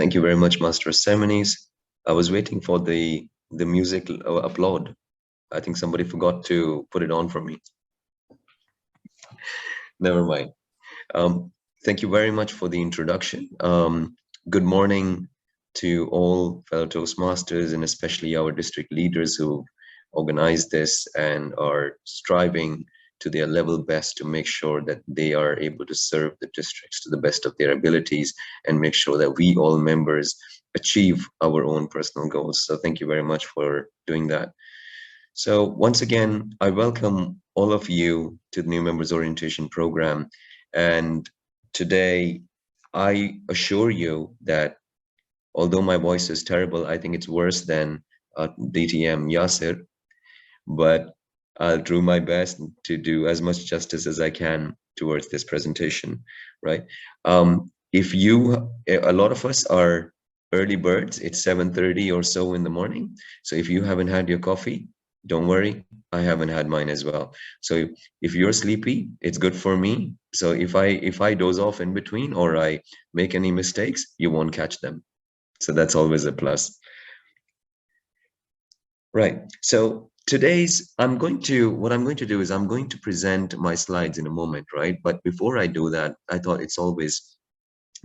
Thank you very much, Master of Ceremonies. I was waiting for the music applaud. I think somebody forgot to put it on for me. Never mind. Thank you very much for the introduction. Good morning to all fellow Toastmasters and especially our district leaders who organized this and are striving to their level best to make sure that they are able to serve the districts to the best of their abilities and make sure that we all members achieve our own personal goals. So thank you very much for doing that. So once again, I welcome all of you to the New Members Orientation Program. And today, I assure you that although my voice is terrible, I think it's worse than DTM Yasir, but I'll do my best to do as much justice as I can towards this presentation, right? If you, a lot of us are early birds, it's 7:30 or so in the morning. So if you haven't had your coffee, don't worry, I haven't had mine as well. So if you're sleepy, it's good for me. So if I doze off in between or I make any mistakes, you won't catch them. So that's always a plus. Right. So today's, what I'm going to do is I'm going to present my slides in a moment, right? But before I do that, I thought it's always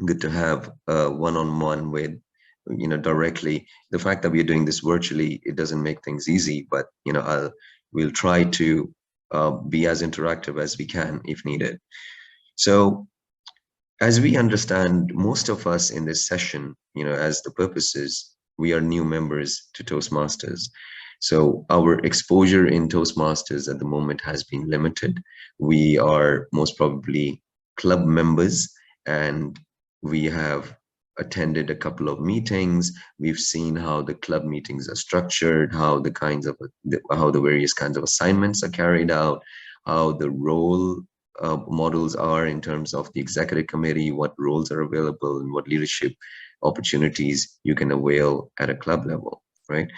good to have a one-on-one with, directly. The fact that we're doing this virtually, it doesn't make things easy, but, we'll try to be as interactive as we can if needed. So as we understand, most of us in this session, as the purpose is, we are new members to Toastmasters. So our exposure in Toastmasters at the moment has been limited. We are most probably club members and we have attended a couple of meetings. We've seen how the club meetings are structured, how the various kinds of assignments are carried out, how the role models are in terms of the executive committee, what roles are available and what leadership opportunities you can avail at a club level, right?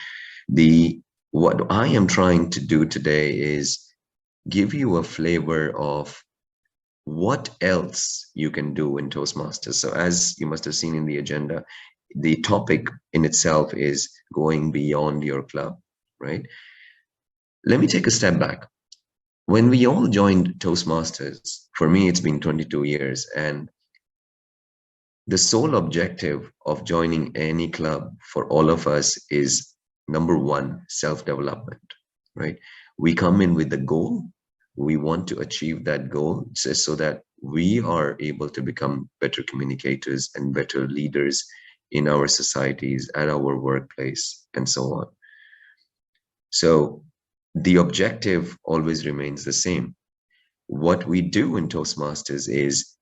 What I am trying to do today is give you a flavor of what else you can do in Toastmasters. So as you must have seen in the agenda, the topic in itself is going beyond your club, right? Let me take a step back. When we all joined Toastmasters, for me, it's been 22 years, and the sole objective of joining any club for all of us is number one, self-development, right? We come in with the goal. We want to achieve that goal so that we are able to become better communicators and better leaders in our societies, at our workplace, and so on. So the objective always remains the same. What we do in Toastmasters is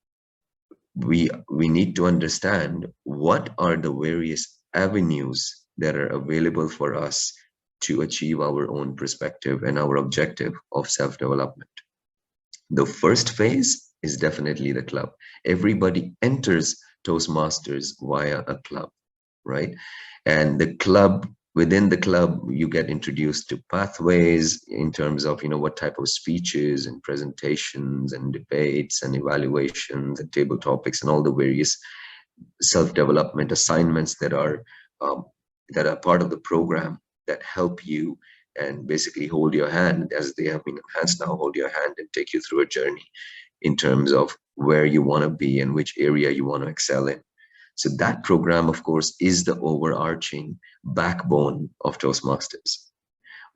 we need to understand what are the various avenues that are available for us to achieve our own perspective and our objective of self-development. The first phase is definitely the club. Everybody enters Toastmasters via a club, right? And the club, within the club, you get introduced to pathways in terms of, what type of speeches and presentations and debates and evaluations and table topics and all the various self-development assignments that are part of the program that help you and basically hold your hand, as they have been enhanced now, hold your hand and take you through a journey in terms of where you want to be and which area you want to excel in. So that program, of course, is the overarching backbone of Toastmasters.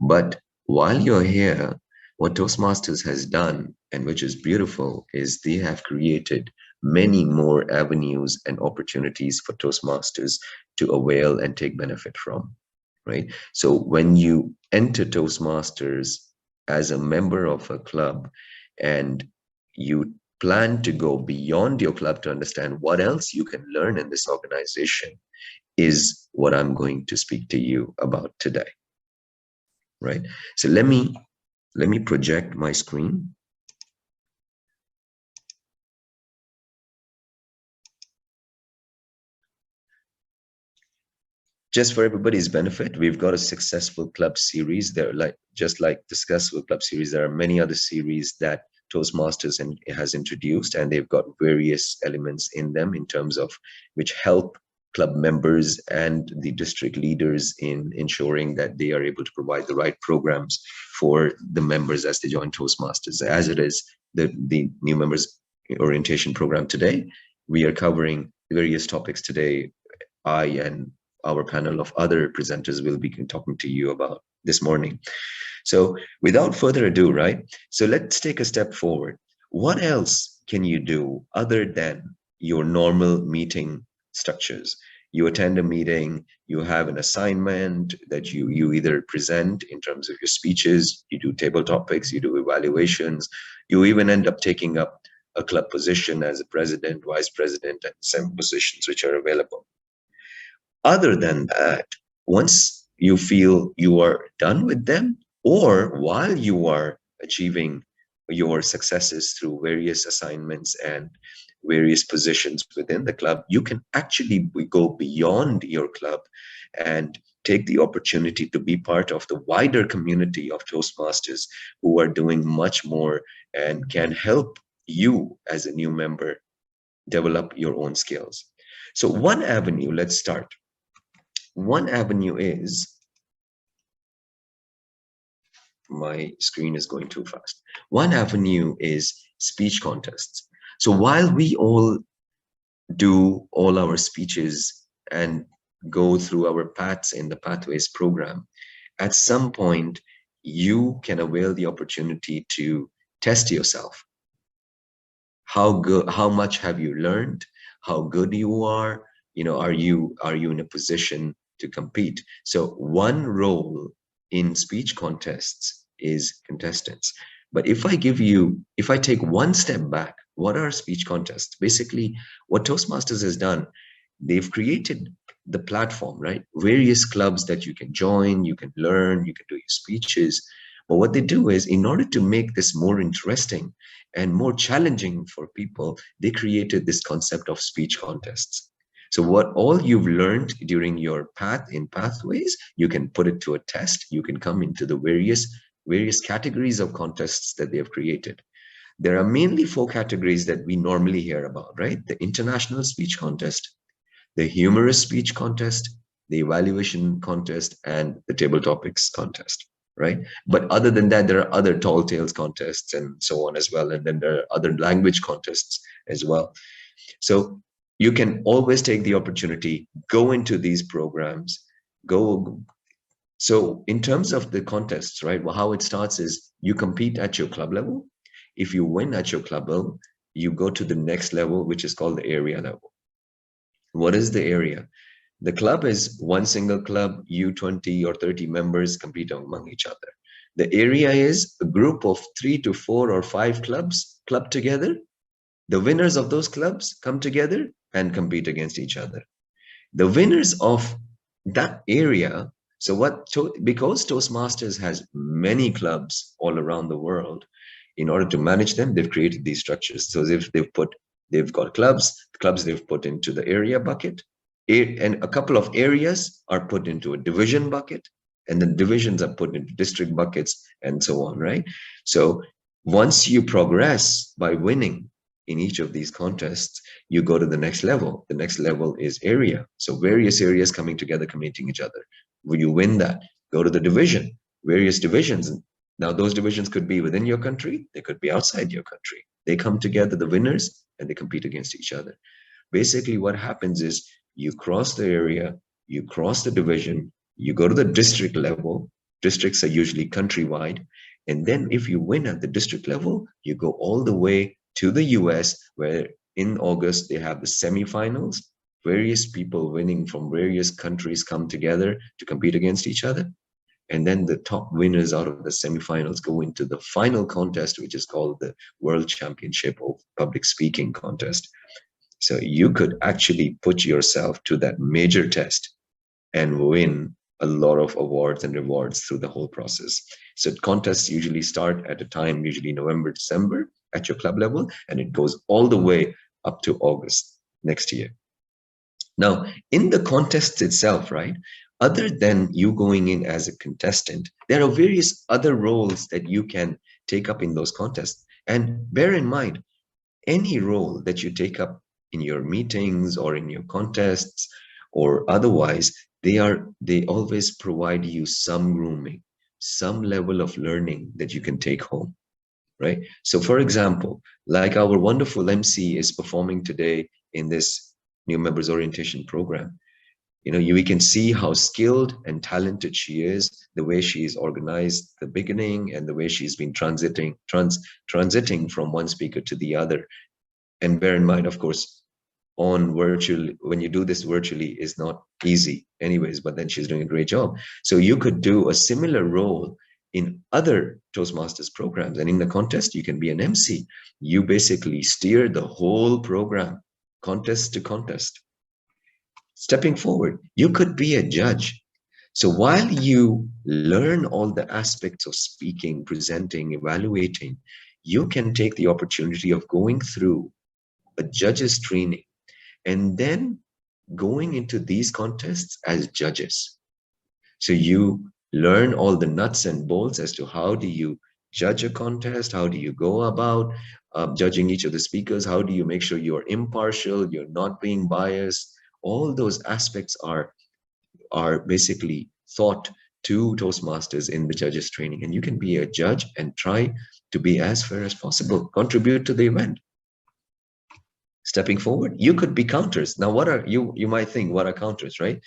But while you're here, what Toastmasters has done, and which is beautiful, is they have created many more avenues and opportunities for Toastmasters to avail and take benefit from, right? So when you enter Toastmasters as a member of a club and you plan to go beyond your club to understand what else you can learn in this organization, is what I'm going to speak to you about today, right? So let me project my screen. Just for everybody's benefit, we've got a successful club series. Just like the successful club series, there are many other series that Toastmasters has introduced, and they've got various elements in them in terms of which help club members and the district leaders in ensuring that they are able to provide the right programs for the members as they join Toastmasters. As it is the new members orientation program today, we are covering various topics today. I and our panel of other presenters will be talking to you about this morning. So without further ado, right? So let's take a step forward. What else can you do other than your normal meeting structures? You attend a meeting, you have an assignment that you either present in terms of your speeches, you do table topics, you do evaluations, you even end up taking up a club position as a president, vice president, and some positions which are available. Other than that, once you feel you are done with them, or while you are achieving your successes through various assignments and various positions within the club, you can actually go beyond your club and take the opportunity to be part of the wider community of Toastmasters who are doing much more and can help you as a new member develop your own skills. So one avenue, let's start. One avenue is, my screen is going too fast. One avenue is speech contests. So while we all do all our speeches and go through our paths in the Pathways program, at some point you can avail the opportunity to test yourself. How much have you learned? How good you are? You know, are you in a position to compete? So one role in speech contests is contestants. But if I take one step back, what are speech contests? Basically, what Toastmasters has done, they've created the platform, right? Various clubs that you can join, you can learn, you can do your speeches. But what they do is, in order to make this more interesting and more challenging for people, they created this concept of speech contests. So what all you've learned during your path in Pathways, you can put it to a test. You can come into the various categories of contests that they have created. There are mainly 4 categories that we normally hear about, right? The international speech contest, the humorous speech contest, the evaluation contest, and the table topics contest, right? But other than that, there are other tall tales contests and so on as well. And then there are other language contests as well. So you can always take the opportunity, go into these programs, So in terms of the contests, right? Well, how it starts is you compete at your club level. If you win at your club level, you go to the next level, which is called the area level. What is the area? The club is one single club, you 20 or 30 members compete among each other. The area is a group of 3 to 4 or 5 clubs clubbed together. The winners of those clubs come together and compete against each other. The winners of that area, because Toastmasters has many clubs all around the world, in order to manage them, they've created these structures. So if they've got clubs they've put into the area bucket, and a couple of areas are put into a division bucket, and the divisions are put into district buckets, and so on, right? So once you progress by winning in each of these contests, you go to the next level. The next level is area. So various areas coming together, competing each other. When you win that, go to the division, various divisions. Now those divisions could be within your country, they could be outside your country. They come together, the winners, and they compete against each other. Basically what happens is you cross the area, you cross the division, you go to the district level. Districts are usually countrywide. And then if you win at the district level, you go all the way to the US, where in August they have the semifinals. Various people winning from various countries come together to compete against each other. And then the top winners out of the semifinals go into the final contest, which is called the World Championship of Public Speaking Contest. So you could actually put yourself to that major test and win a lot of awards and rewards through the whole process. So contests usually start at a time, usually November, December at your club level, and it goes all the way up to August next year. Now, in the contests itself, right, other than you going in as a contestant, there are various other roles that you can take up in those contests. And bear in mind, any role that you take up in your meetings or in your contests or otherwise, they always provide you some grooming, some level of learning that you can take home, right? So for example, like our wonderful MC is performing today in this new members orientation program. We can see how skilled and talented she is, the way she is organized the beginning, and the way she's been transiting from one speaker to the other. And bear in mind, of course, on virtual, when you do this virtually, is not easy anyways, but then she's doing a great job. So you could do a similar role in other Toastmasters programs, and in the contest you can be an MC. You basically steer the whole program, contest to contest. Stepping forward, you could be a judge. So while you learn all the aspects of speaking, presenting, evaluating, you can take the opportunity of going through a judge's training and then going into these contests as judges. So you learn all the nuts and bolts as to how do you judge a contest, how do you go about judging each of the speakers, how do you make sure you're impartial, you're not being biased. All those aspects are basically taught to Toastmasters in the judges training, and you can be a judge and try to be as fair as possible, contribute to the event. Stepping forward, you could be counters. Now, what are you might think, what are counters, right?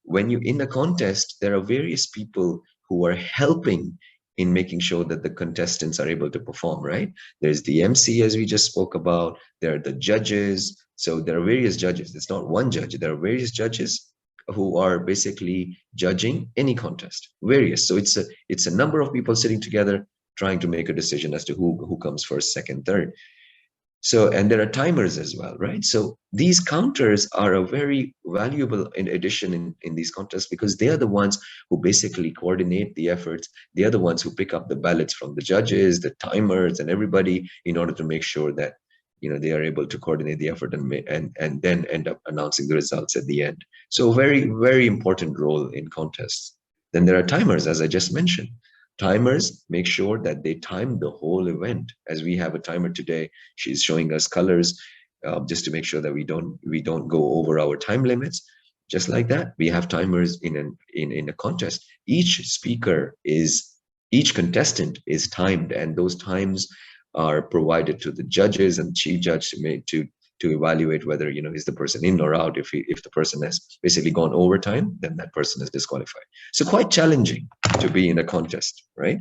When you in a contest, there are various people who are helping in making sure that the contestants are able to perform, right? There's the MC, as we just spoke about. There are the judges. So there are various judges. It's not one judge. There are various judges who are basically judging any contest, various. So it's a number of people sitting together trying to make a decision as to who comes first, second, third. So, and there are timers as well, right? So these counters are a very valuable addition in these contests, because they are the ones who basically coordinate the efforts. They are the ones who pick up the ballots from the judges, the timers, and everybody, in order to make sure that they are able to coordinate the effort and then end up announcing the results at the end. So very, very important role in contests. Then there are timers, as I just mentioned. Timers make sure that they time the whole event. As we have a timer today, she's showing us colors just to make sure that we don't go over our time limits. Just like that, we have timers in a contest. Each contestant is timed, and those times are provided to the judges and chief judge to evaluate whether is the person in or out. If the person has basically gone over time, then that person is disqualified. So quite challenging to be in a contest, right?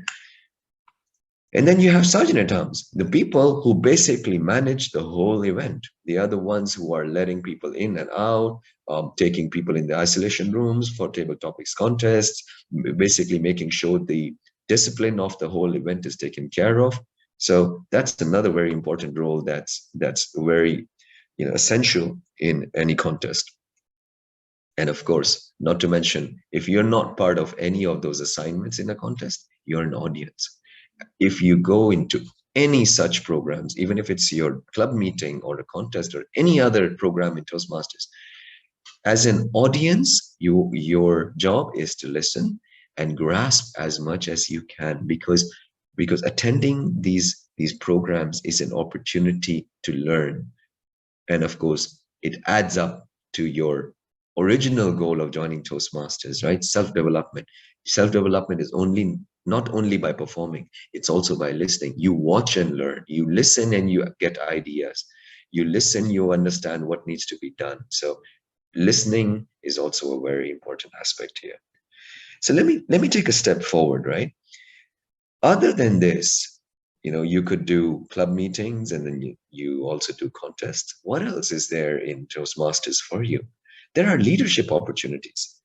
And then you have sergeant-at-arms, the people who basically manage the whole event. They are the ones who are letting people in and out, taking people in the isolation rooms for table topics contests, basically making sure the discipline of the whole event is taken care of. So that's another very important role that's very essential in any contest. And of course, not to mention, if you're not part of any of those assignments in a contest, you're an audience. If you go into any such programs, even if it's your club meeting or a contest or any other program in Toastmasters, as an audience, your job is to listen and grasp as much as you can, because attending these programs is an opportunity to learn. And of course, it adds up to your original goal of joining Toastmasters, right? Self-development. Self-development is not only by performing, it's also by listening. You watch and learn. You listen and you get ideas. You listen, you understand what needs to be done. So listening is also a very important aspect here. So let me take a step forward, right? Other than this, you could do club meetings, and then you also do contests. What else is there in Toastmasters for you? There are leadership opportunities.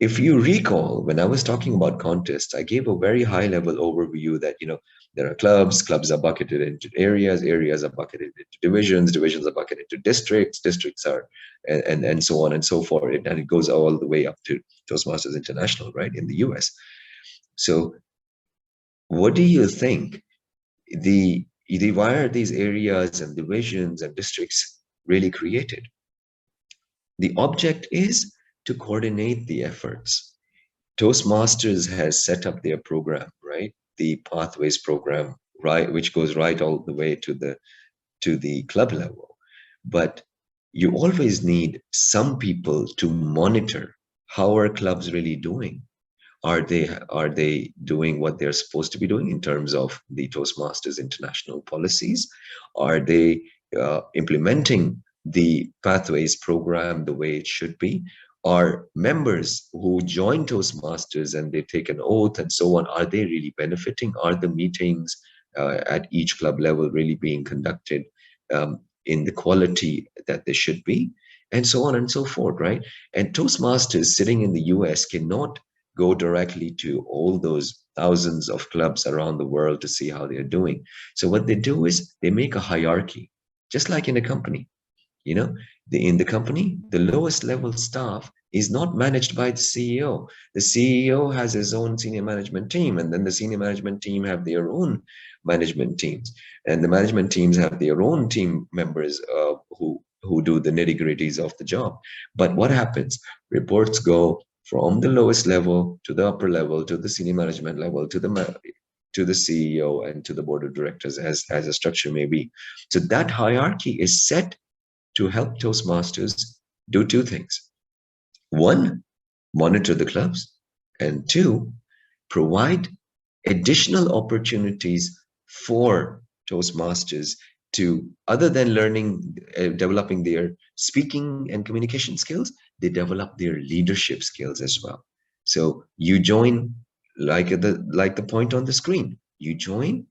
If you recall, when I was talking about contests, I gave a very high level overview that, there are clubs are bucketed into areas are bucketed into divisions are bucketed into districts are, and so on and so forth. And it goes all the way up to Toastmasters International, right, in the US. So what do you think why are these areas and divisions and districts really created? The object is to coordinate the efforts. Toastmasters has set up their program, right? The Pathways program, right, which goes right all the way to the club level. But you always need some people to monitor how are clubs really doing. Are they doing what they're supposed to be doing in terms of the Toastmasters international policies? Are they implementing the Pathways program the way it should be? Are members who join Toastmasters and they take an oath and so on, are they really benefiting? Are the meetings at each club level really being conducted in the quality that they should be? And so on and so forth, right? And Toastmasters sitting in the US cannot go directly to all those thousands of clubs around the world to see how they're doing. So what they do is they make a hierarchy, just like in a company. In the company, the lowest level staff is not managed by the CEO. The CEO has his own senior management team, and then the senior management team have their own management teams, and the management teams have their own team members who do the nitty-gritties of the job. But what happens? Reports go from the lowest level to the upper level to the senior management level to the CEO and to the board of directors, as a structure may be. So that hierarchy is set to help Toastmasters do two things. One, monitor the clubs, and two, provide additional opportunities for Toastmasters to, other than learning, developing their speaking and communication skills, they develop their leadership skills as well. So you join, like the point on the screen, you join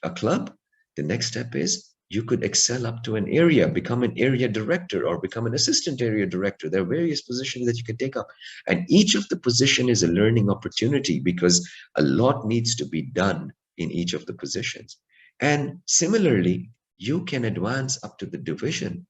a club, the next step is you could excel up to an area, become an area director or become an assistant area director. There are various positions that you can take up. And each of the position is a learning opportunity because a lot needs to be done in each of the positions. And similarly, you can advance up to the division.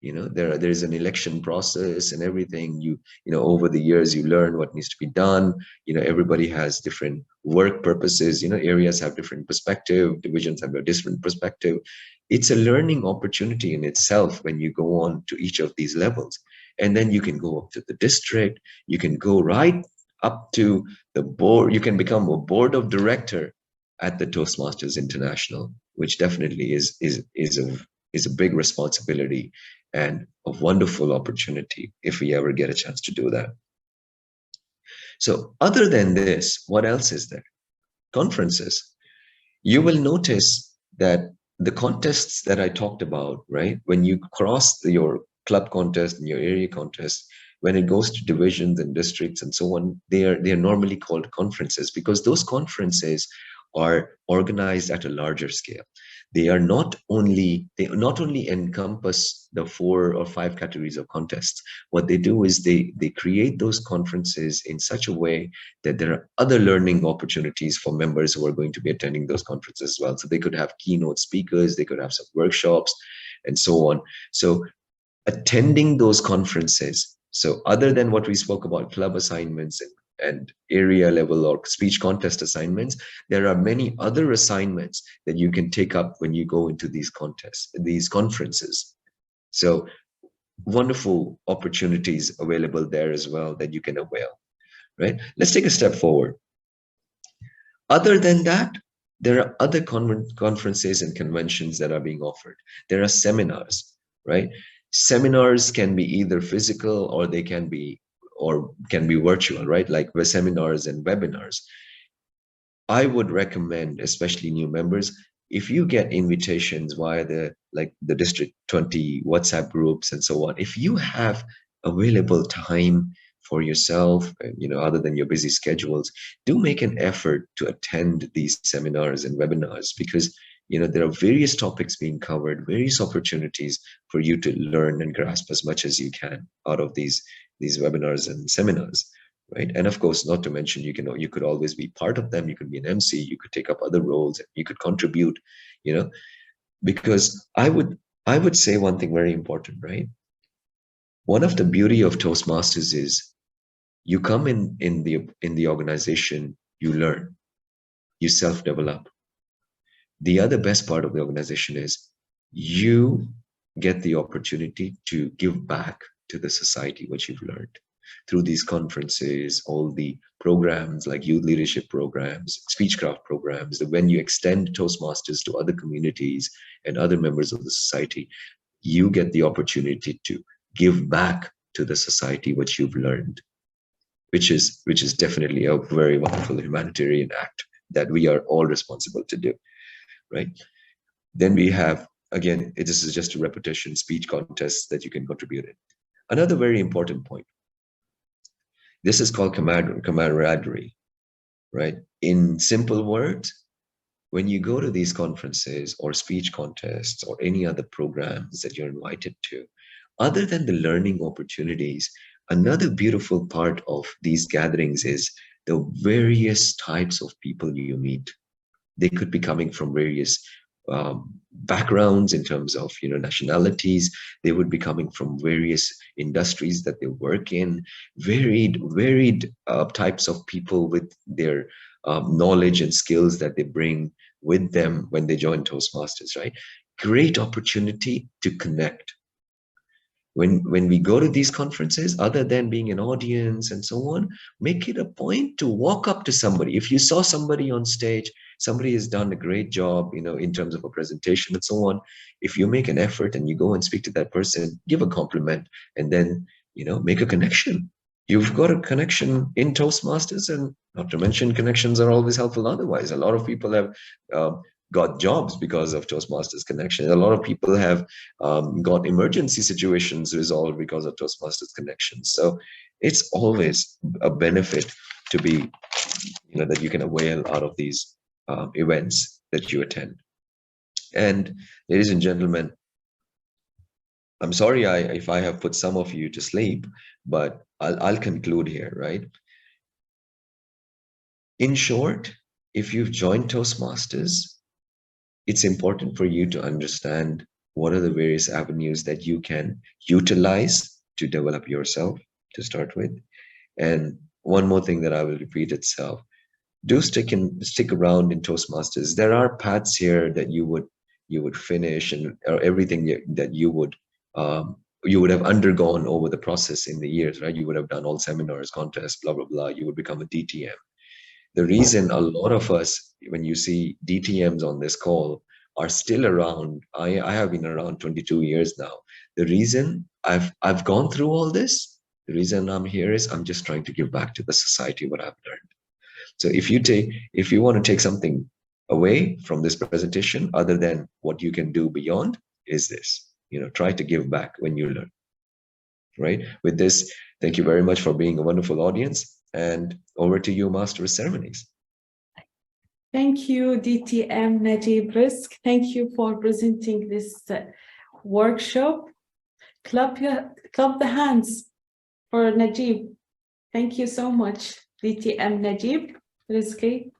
There's an election process and everything. Over the years, you learn what needs to be done. Everybody has different work purposes. Areas have different perspective, divisions have a different perspective. It's a learning opportunity in itself when you go on to each of these levels. And then you can go up to the district, you can go right up to the board, you can become a board of director at the Toastmasters International, which definitely is a big responsibility and a wonderful opportunity if we ever get a chance to do that. So other than this, what else is there? Conferences. You will notice that the contests that I talked about, right? When you cross your club contest and your area contest, when it goes to divisions and districts and so on, they are normally called conferences because those conferences are organized at a larger scale. They not only encompass the 4 or 5 categories of contests. What they do is they create those conferences in such a way that there are other learning opportunities for members who are going to be attending those conferences as well. So they could have keynote speakers, they could have some workshops, and so on. So attending those conferences, so other than what we spoke about, club assignments and area level or speech contest assignments, there are many other assignments that you can take up when you go into these contests, these conferences. So wonderful opportunities available there as well that you can avail, right? Let's take a step forward. Other than that, there are other conferences and conventions that are being offered. There are seminars, right? Seminars can be either physical or they can be virtual, right? Like seminars and webinars. I would recommend, especially new members, if you get invitations via the District 20 WhatsApp groups and so on, if you have available time for yourself, other than your busy schedules, do make an effort to attend these seminars and webinars because there are various topics being covered, various opportunities for you to learn and grasp as much as you can out of these webinars and seminars, right? And of course, not to mention, you could always be part of them. You could be an MC, you could take up other roles, you could contribute, because I would say one thing very important, right? One of the beauty of Toastmasters is you come in the organization, you learn, you self-develop. The other best part of the organization is you get the opportunity to give back to the society what you've learned through these conferences, all the programs like youth leadership programs, speechcraft programs, that when you extend Toastmasters to other communities and other members of the society, you get the opportunity to give back to the society what you've learned, which is definitely a very wonderful humanitarian act that we are all responsible to do, right? Then we have, again, this is just a repetition, speech contests that you can contribute in. Another very important point. This is called camaraderie, right? In simple words, when you go to these conferences or speech contests or any other programs that you're invited to, other than the learning opportunities, another beautiful part of these gatherings is the various types of people you meet. They could be coming from various backgrounds in terms of nationalities. They would be coming from various industries that they work in, varied types of people with their knowledge and skills that they bring with them when they join Toastmasters, right? Great opportunity to connect. When we go to these conferences, other than being an audience and so on, make it a point to walk up to somebody. If you saw somebody on stage, somebody has done a great job, in terms of a presentation and so on. If you make an effort and you go and speak to that person, give a compliment, and then, make a connection. You've got a connection in Toastmasters, and not to mention connections are always helpful otherwise. A lot of people have got jobs because of Toastmasters connections. A lot of people have got emergency situations resolved because of Toastmasters connections. So it's always a benefit to be, that you can avail out of these events that you attend. And ladies and gentlemen, I'm sorry if I have put some of you to sleep, but I'll conclude here, right? In short, if you've joined Toastmasters, it's important for you to understand what are the various avenues that you can utilize to develop yourself to start with. And one more thing that I will repeat itself, do stick around in Toastmasters. There are paths here that you would finish, and or everything that you would have undergone over the process in the years, right? You would have done all seminars, contests, blah, blah, blah. You would become a DTM. The reason a lot of us, when you see DTMs on this call, are still around, I have been around 22 years now. The reason I've gone through all this, the reason I'm here is I'm just trying to give back to the society what I've learned. So if you want to take something away from this presentation, other than what you can do beyond, is this, try to give back when you learn, right? With this, thank you very much for being a wonderful audience. And over to you, Master of Ceremonies. Thank you, DTM Najib Rizk. Thank you for presenting this workshop. Clap the hands for Najib. Thank you so much, DTM Najib Rizki.